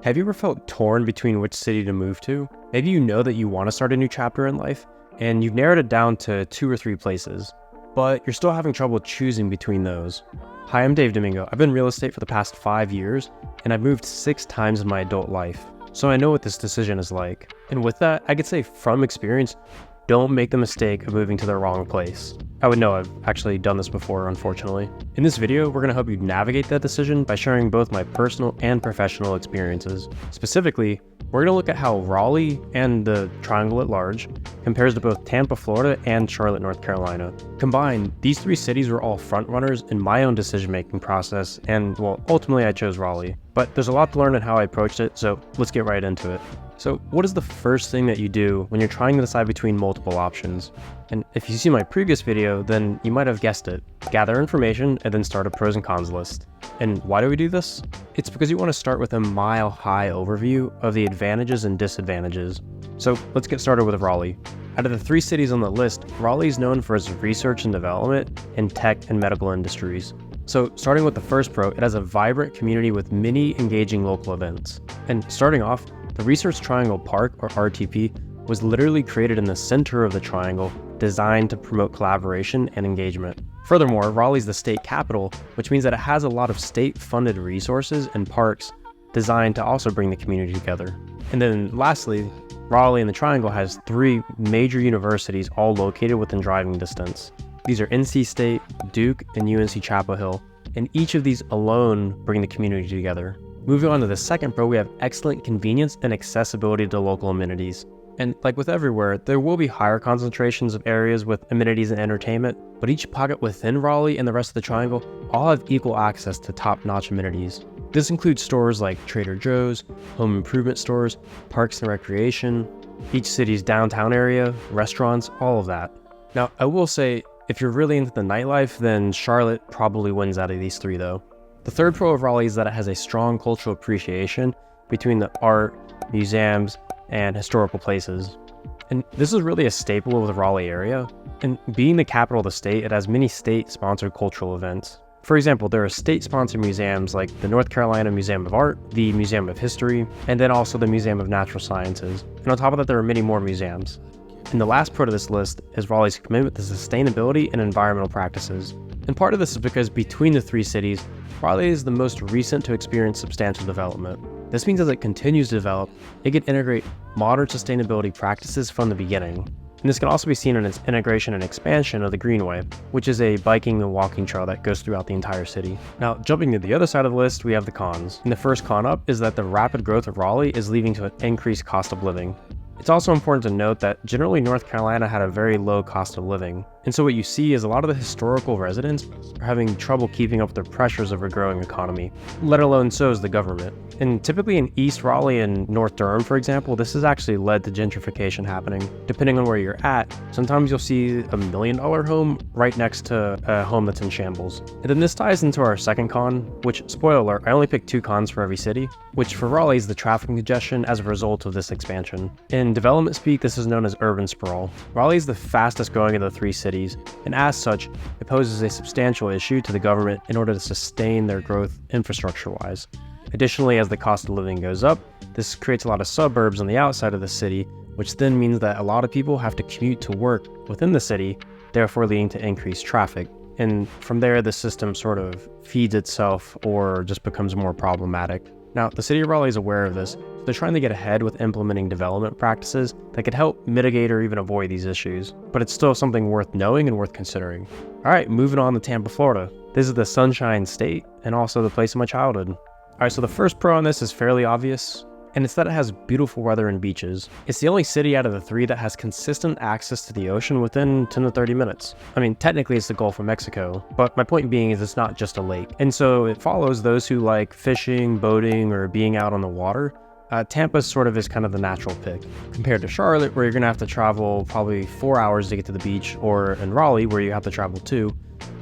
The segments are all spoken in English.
Have you ever felt torn between which city to move to? Maybe you know that you want to start a new chapter in life, and you've narrowed it down to 2 or 3 places, but you're still having trouble choosing between those. Hi, I'm Domingo. I've been in real estate for the past 5 years, and I've moved 6 times in my adult life, so I know what this decision is like. And with that, I could say from experience, don't make the mistake of moving to the wrong place. I would know I've actually done this before, unfortunately. In this video, we're going to help you navigate that decision by sharing both my personal and professional experiences. Specifically, we're going to look at how Raleigh and the Triangle at large compares to both Tampa, Florida and Charlotte, North Carolina. Combined, these 3 cities were all frontrunners in my own decision-making process, and well, ultimately I chose Raleigh. But there's a lot to learn in how I approached it, so let's get right into it. So what is the first thing that you do when you're trying to decide between multiple options? And if you see my previous video, then you might have guessed it. Gather information and then start a pros and cons list. And why do we do this? It's because you want to start with a mile-high overview of the advantages and disadvantages. So let's get started with Raleigh. Out of the 3 cities on the list, Raleigh is known for its research and development in tech and medical industries. So starting with the first pro, it has a vibrant community with many engaging local events. And starting off, the Research Triangle Park, or RTP, was literally created in the center of the triangle, designed to promote collaboration and engagement. Furthermore, Raleigh's the state capital, which means that it has a lot of state-funded resources and parks designed to also bring the community together. And then lastly, Raleigh and the Triangle has 3 major universities all located within driving distance. These are NC State, Duke, and UNC Chapel Hill, and each of these alone bring the community together. Moving on to the second pro, we have excellent convenience and accessibility to local amenities. And like with everywhere, there will be higher concentrations of areas with amenities and entertainment, but each pocket within Raleigh and the rest of the triangle all have equal access to top-notch amenities. This includes stores like Trader Joe's, home improvement stores, parks and recreation, each city's downtown area, restaurants, all of that. Now, I will say, if you're really into the nightlife, then Charlotte probably wins out of these 3 though. The third pro of Raleigh is that it has a strong cultural appreciation between the art, museums, and historical places. And this is really a staple of the Raleigh area. And being the capital of the state, it has many state-sponsored cultural events. For example, there are state-sponsored museums like the North Carolina Museum of Art, the Museum of History, and then also the Museum of Natural Sciences. And on top of that, there are many more museums. And the last pro to this list is Raleigh's commitment to sustainability and environmental practices. And part of this is because between the 3 cities, Raleigh is the most recent to experience substantial development. This means as it continues to develop, it can integrate modern sustainability practices from the beginning. And this can also be seen in its integration and expansion of the Greenway, which is a biking and walking trail that goes throughout the entire city. Now, jumping to the other side of the list, we have the cons. And the first con up is that the rapid growth of Raleigh is leading to an increased cost of living. It's also important to note that generally North Carolina had a very low cost of living. And so what you see is a lot of the historical residents are having trouble keeping up with the pressures of a growing economy, let alone so is the government. And typically in East Raleigh and North Durham, for example, this has actually led to gentrification happening. Depending on where you're at, sometimes you'll see a $1 million home right next to a home that's in shambles. And then this ties into our second con, which, spoiler alert, I only picked 2 cons for every city, which for Raleigh is the traffic congestion as a result of this expansion. In development speak, this is known as urban sprawl. Raleigh is the fastest growing of the 3 cities, and as such, it poses a substantial issue to the government in order to sustain their growth infrastructure-wise. Additionally, as the cost of living goes up, this creates a lot of suburbs on the outside of the city, which then means that a lot of people have to commute to work within the city, therefore leading to increased traffic. And from there, the system sort of feeds itself or just becomes more problematic. Now, the city of Raleigh is aware of this, so they're trying to get ahead with implementing development practices that could help mitigate or even avoid these issues, but it's still something worth knowing and worth considering. All right, moving on to Tampa, Florida. This is the Sunshine State and also the place of my childhood. All right, so the first pro on this is fairly obvious, and it's that it has beautiful weather and beaches. It's the only city out of the 3 that has consistent access to the ocean within 10 to 30 minutes. I mean, technically it's the Gulf of Mexico, but my point being is it's not just a lake. And so it follows those who like fishing, boating, or being out on the water. Tampa sort of is kind of the natural pick, compared to Charlotte, where you're gonna have to travel probably 4 hours to get to the beach, or in Raleigh, where you have to travel 2.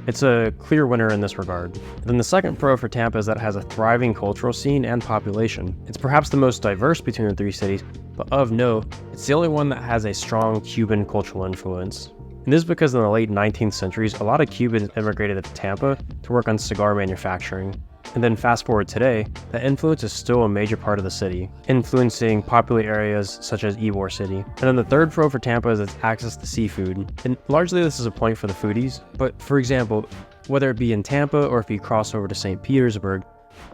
It's a clear winner in this regard. And then the second pro for Tampa is that it has a thriving cultural scene and population. It's perhaps the most diverse between the 3 cities, but of note, it's the only one that has a strong Cuban cultural influence. And this is because in the late 19th centuries, a lot of Cubans immigrated to Tampa to work on cigar manufacturing. And then fast forward today, that influence is still a major part of the city, influencing popular areas such as Ybor City. And then the third pro for Tampa is its access to seafood. And largely this is a point for the foodies, but for example, whether it be in Tampa or if you cross over to St. Petersburg,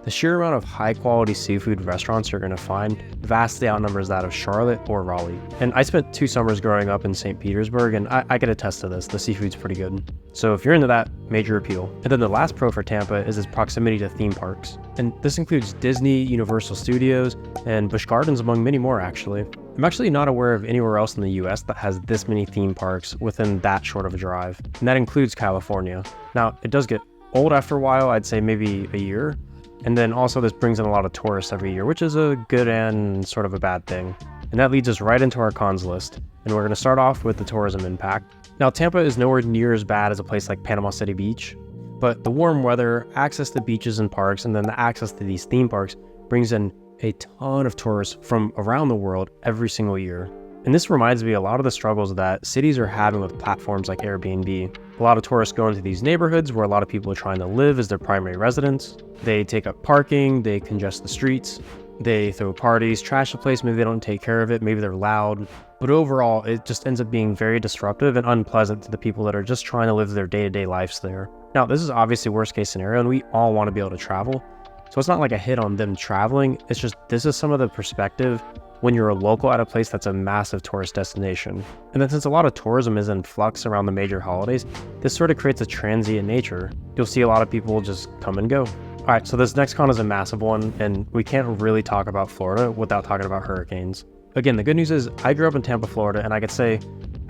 the sheer amount of high-quality seafood restaurants you're going to find vastly outnumbers that of Charlotte or Raleigh. And I spent 2 summers growing up in St. Petersburg, and I can attest to this. The seafood's pretty good. So if you're into that, major appeal. And then the last pro for Tampa is its proximity to theme parks. And this includes Disney, Universal Studios, and Busch Gardens, among many more, actually. I'm actually not aware of anywhere else in the US that has this many theme parks within that short of a drive. And that includes California. Now, it does get old after a while, I'd say maybe a year. And then also this brings in a lot of tourists every year, which is a good and sort of a bad thing. And that leads us right into our cons list. And we're going to start off with the tourism impact. Now, Tampa is nowhere near as bad as a place like Panama City Beach, but the warm weather, access to beaches and parks, and then the access to these theme parks brings in a ton of tourists from around the world every single year. And this reminds me a lot of the struggles that cities are having with platforms like Airbnb. A lot of tourists go into these neighborhoods where a lot of people are trying to live as their primary residence. They take up parking, they congest the streets, they throw parties, trash the place, maybe they don't take care of it, maybe they're loud. But overall, it just ends up being very disruptive and unpleasant to the people that are just trying to live their day-to-day lives there. Now, this is obviously worst case scenario, and we all want to be able to travel. So it's not like a hit on them traveling, it's just this is some of the perspective when you're a local at a place that's a massive tourist destination. And then since a lot of tourism is in flux around the major holidays, this sort of creates a transient nature. You'll see a lot of people just come and go. All right, so this next con is a massive one, and we can't really talk about Florida without talking about hurricanes. Again, the good news is I grew up in Tampa, Florida, and I could say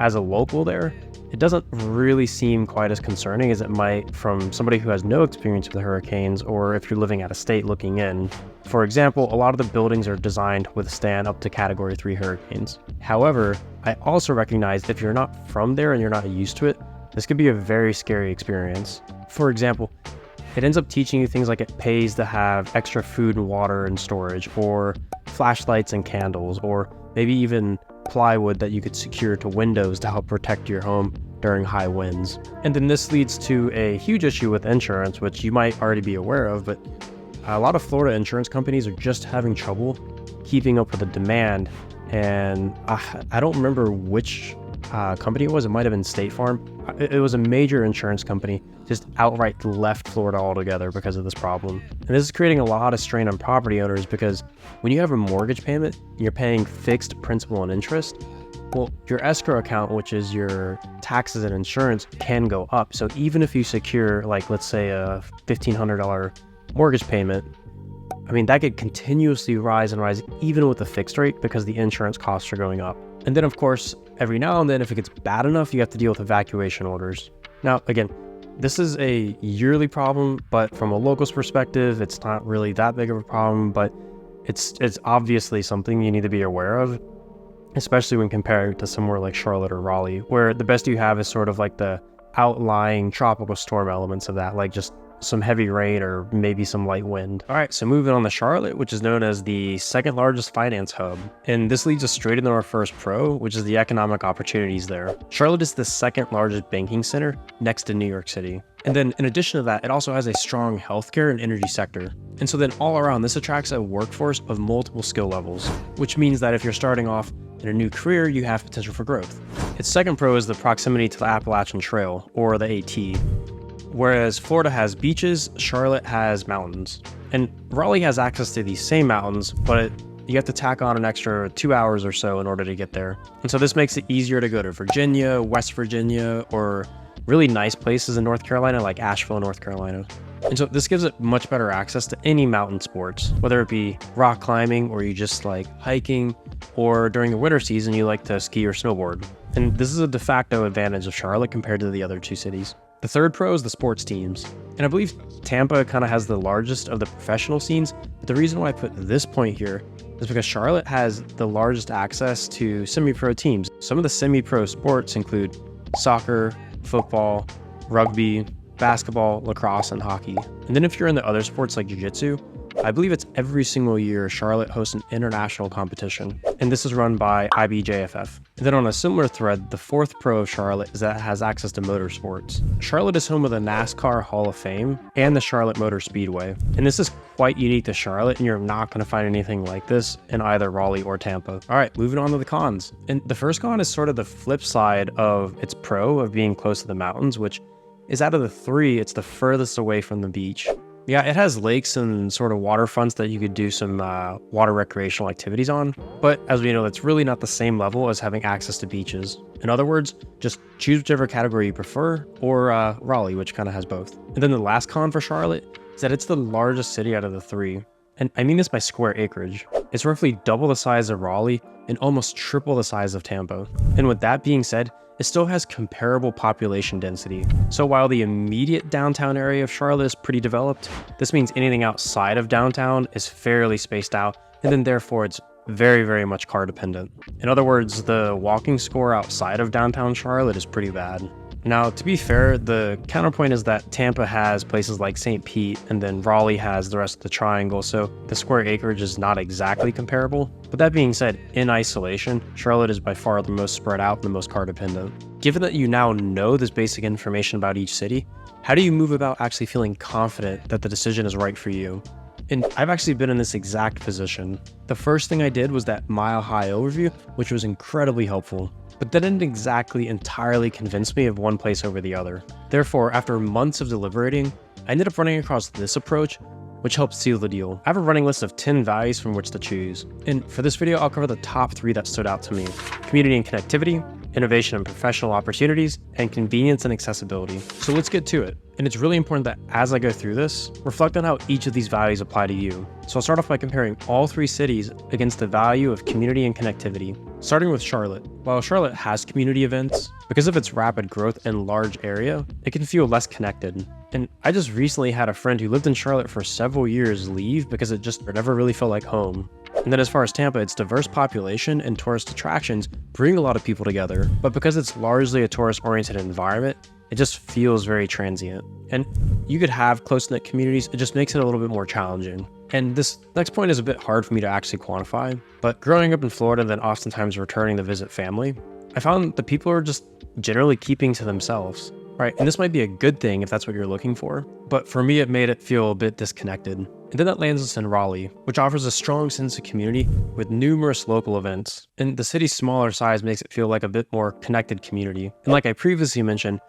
as a local there, it doesn't really seem quite as concerning as it might from somebody who has no experience with hurricanes, or if you're living out of state looking in. For example, a lot of the buildings are designed to withstand up to Category 3 hurricanes. However, I also recognize if you're not from there and you're not used to it, this could be a very scary experience. For example, it ends up teaching you things like it pays to have extra food and water and storage, or flashlights and candles, or maybe even plywood that you could secure to windows to help protect your home during high winds. And then this leads to a huge issue with insurance, which you might already be aware of, but a lot of Florida insurance companies are just having trouble keeping up with the demand. And I don't remember which company it was. It might have been State Farm. It was a major insurance company, just outright left Florida altogether because of this problem. And this is creating a lot of strain on property owners because when you have a mortgage payment, you're paying fixed principal and interest. Well, your escrow account, which is your taxes and insurance, can go up. So even if you secure, like, let's say a $1,500 mortgage payment, I mean, that could continuously rise and rise even with the fixed rate because the insurance costs are going up. And then, of course, every now and then, if it gets bad enough, you have to deal with evacuation orders. Now, again, this is a yearly problem, but from a local's perspective, it's not really that big of a problem, but it's obviously something you need to be aware of, especially when comparing to somewhere like Charlotte or Raleigh, where the best you have is sort of like the outlying tropical storm elements of that, like just some heavy rain or maybe some light wind. All right, so moving on to Charlotte, which is known as the second largest finance hub. And this leads us straight into our first pro, which is the economic opportunities there. Charlotte is the second largest banking center next to New York City. And then in addition to that, it also has a strong healthcare and energy sector. And so then all around, this attracts a workforce of multiple skill levels, which means that if you're starting off in a new career, you have potential for growth. Its second pro is the proximity to the Appalachian Trail, or the AT. Whereas Florida has beaches, Charlotte has mountains. And Raleigh has access to these same mountains, but you have to tack on an extra 2 hours or so in order to get there. And so this makes it easier to go to Virginia, West Virginia, or really nice places in North Carolina, like Asheville, North Carolina. And so this gives it much better access to any mountain sports, whether it be rock climbing or you just like hiking, or during the winter season, you like to ski or snowboard. And this is a de facto advantage of Charlotte compared to the other two cities. The third pro is the sports teams. And I believe Tampa kind of has the largest of the professional scenes. But the reason why I put this point here is because Charlotte has the largest access to semi-pro teams. Some of the semi-pro sports include soccer, football, rugby, basketball, lacrosse, and hockey. And then if you're in the other sports like jiu-jitsu, I believe it's every single year Charlotte hosts an international competition, and this is run by IBJFF. And then on a similar thread, the fourth pro of Charlotte is that it has access to motorsports. Charlotte is home of the NASCAR Hall of Fame and the Charlotte Motor Speedway, and this is quite unique to Charlotte, and you're not going to find anything like this in either Raleigh or Tampa. All right, moving on to the cons. And the first con is sort of the flip side of its pro of being close to the mountains, which is out of the three, it's the furthest away from the beach. Yeah, it has lakes and sort of waterfronts that you could do some water recreational activities on, but as we know, that's really not the same level as having access to beaches. In other words, just choose whichever category you prefer, or Raleigh, which kind of has both. And then the last con for Charlotte is that it's the largest city out of the three. And I mean this by square acreage. It's roughly double the size of Raleigh and almost triple the size of Tampa. And with that being said, it still has comparable population density. So while the immediate downtown area of Charlotte is pretty developed, this means anything outside of downtown is fairly spaced out, and then therefore it's very, very much car dependent. In other words, the walking score outside of downtown Charlotte is pretty bad. Now, to be fair, the counterpoint is that Tampa has places like St. Pete, and then Raleigh has the rest of the triangle, so the square acreage is not exactly comparable. But that being said, in isolation, Charlotte is by far the most spread out and the most car dependent. Given that you now know this basic information about each city, how do you move about actually feeling confident that the decision is right for you? And I've actually been in this exact position. The first thing I did was that mile-high overview, which was incredibly helpful. But that didn't exactly entirely convince me of one place over the other. Therefore, after months of deliberating, I ended up running across this approach, which helped seal the deal. I have a running list of 10 values from which to choose. And for this video, I'll cover the top 3 that stood out to me: community and connectivity, innovation and professional opportunities, and convenience and accessibility. So let's get to it. And it's really important that as I go through this, reflect on how each of these values apply to you. So I'll start off by comparing all 3 cities against the value of community and connectivity. Starting with Charlotte. While Charlotte has community events, because of its rapid growth and large area, it can feel less connected. And I just recently had a friend who lived in Charlotte for several years leave because it just never really felt like home. And then as far as Tampa, its diverse population and tourist attractions bring a lot of people together, but because it's largely a tourist-oriented environment, it just feels very transient. And you could have close-knit communities, it just makes it a little bit more challenging. And this next point is a bit hard for me to actually quantify, but growing up in Florida and then oftentimes returning to visit family, I found that people are just generally keeping to themselves. Right, and this might be a good thing if that's what you're looking for, but for me it made it feel a bit disconnected. And then that lands us in Raleigh, which offers a strong sense of community with numerous local events. And the city's smaller size makes it feel like a bit more connected community. And like I previously mentioned,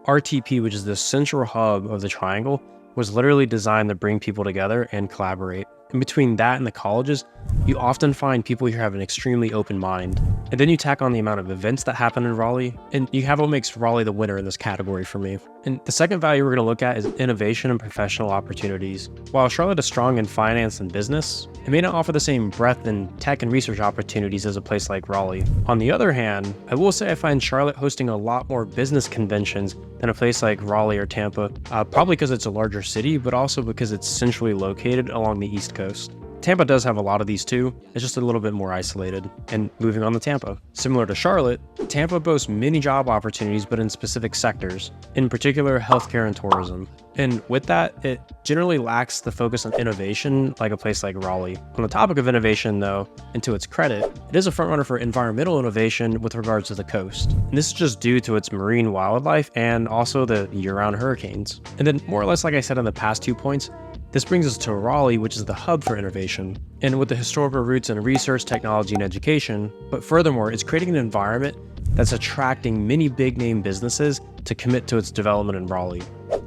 RTP, which is the central hub of the triangle, was literally designed to bring people together and collaborate. And between that and the colleges, you often find people who have an extremely open mind. And then you tack on the amount of events that happen in Raleigh, and you have what makes Raleigh the winner in this category for me. And the second value we're going to look at is innovation and professional opportunities. While Charlotte is strong in finance and business, it may not offer the same breadth in tech and research opportunities as a place like Raleigh. On the other hand, I will say I find Charlotte hosting a lot more business conventions than a place like Raleigh or Tampa, probably because it's a larger city, but also because it's centrally located along the East Coast. Tampa does have a lot of these too, it's just a little bit more isolated. And moving on to Tampa. Similar to Charlotte, Tampa boasts many job opportunities but in specific sectors, in particular healthcare and tourism. And with that, it generally lacks the focus on innovation like a place like Raleigh. On the topic of innovation though, and to its credit, it is a frontrunner for environmental innovation with regards to the coast. And this is just due to its marine wildlife and also the year-round hurricanes. And then more or less like I said on the past 2 points, this brings us to Raleigh, which is the hub for innovation, and with the historical roots in research, technology, and education, but furthermore, it's creating an environment that's attracting many big-name businesses to commit to its development in Raleigh.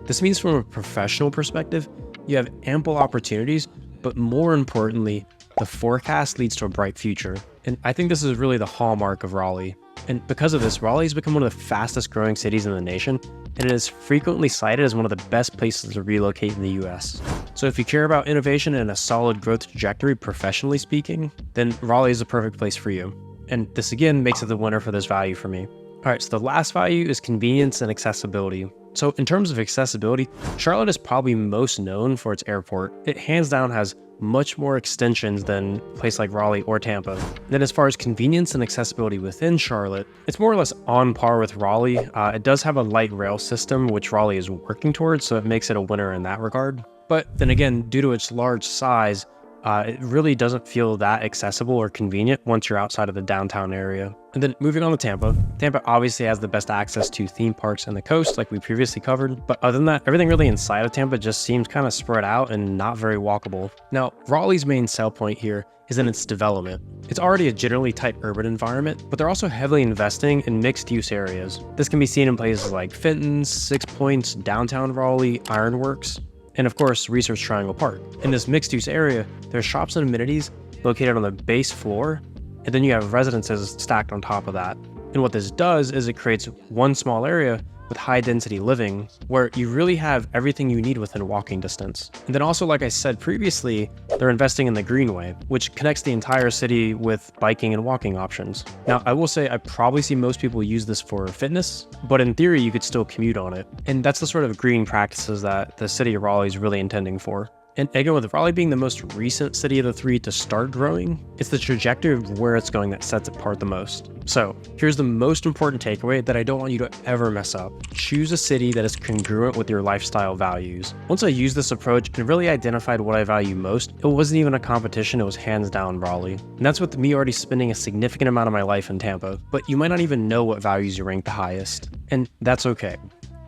This means from a professional perspective, you have ample opportunities, but more importantly, the forecast leads to a bright future. And I think this is really the hallmark of Raleigh. And because of this, Raleigh has become one of the fastest growing cities in the nation, and it is frequently cited as one of the best places to relocate in the US. So if you care about innovation and a solid growth trajectory professionally speaking, then Raleigh is the perfect place for you. And this again makes it the winner for this value for me. All right, so the last value is convenience and accessibility. So in terms of accessibility, Charlotte is probably most known for its airport. It hands down has much more extensions than a place like Raleigh or Tampa. Then as far as convenience and accessibility within Charlotte, it's more or less on par with Raleigh. It does have a light rail system, which Raleigh is working towards, so it makes it a winner in that regard. But then again, due to its large size, it really doesn't feel that accessible or convenient once you're outside of the downtown area. And then moving on to Tampa. Tampa obviously has the best access to theme parks and the coast like we previously covered, but other than that, everything really inside of Tampa just seems kind of spread out and not very walkable. Now, Raleigh's main sell point here is in its development. It's already a generally tight urban environment, but they're also heavily investing in mixed-use areas. This can be seen in places like Fenton's, Six Points, downtown Raleigh, Ironworks, and of course, Research Triangle Park. In this mixed-use area, there's shops and amenities located on the base floor, and then you have residences stacked on top of that. And what this does is it creates one small area with high-density living, where you really have everything you need within walking distance. And then also, like I said previously, they're investing in the Greenway, which connects the entire city with biking and walking options. Now, I will say I probably see most people use this for fitness, but in theory, you could still commute on it. And that's the sort of green practices that the city of Raleigh is really intending for. And again, with Raleigh being the most recent city of the three to start growing, it's the trajectory of where it's going that sets it apart the most. So here's the most important takeaway that I don't want you to ever mess up. Choose a city that is congruent with your lifestyle values. Once I used this approach and really identified what I value most, it wasn't even a competition, it was hands down Raleigh. And that's with me already spending a significant amount of my life in Tampa, but you might not even know what values you rank the highest. And that's okay.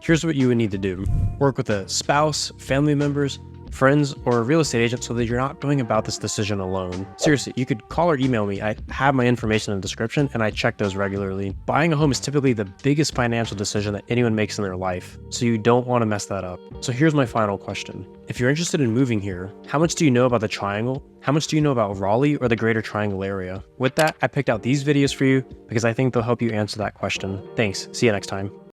Here's what you would need to do. Work with a spouse, family members, friends, or a real estate agent so that you're not going about this decision alone. Seriously, you could call or email me. I have my information in the description and I check those regularly. Buying a home is typically the biggest financial decision that anyone makes in their life, so you don't want to mess that up. So here's my final question. If you're interested in moving here, how much do you know about the Triangle? How much do you know about Raleigh or the Greater Triangle area? With that, I picked out these videos for you because I think they'll help you answer that question. Thanks. See you next time.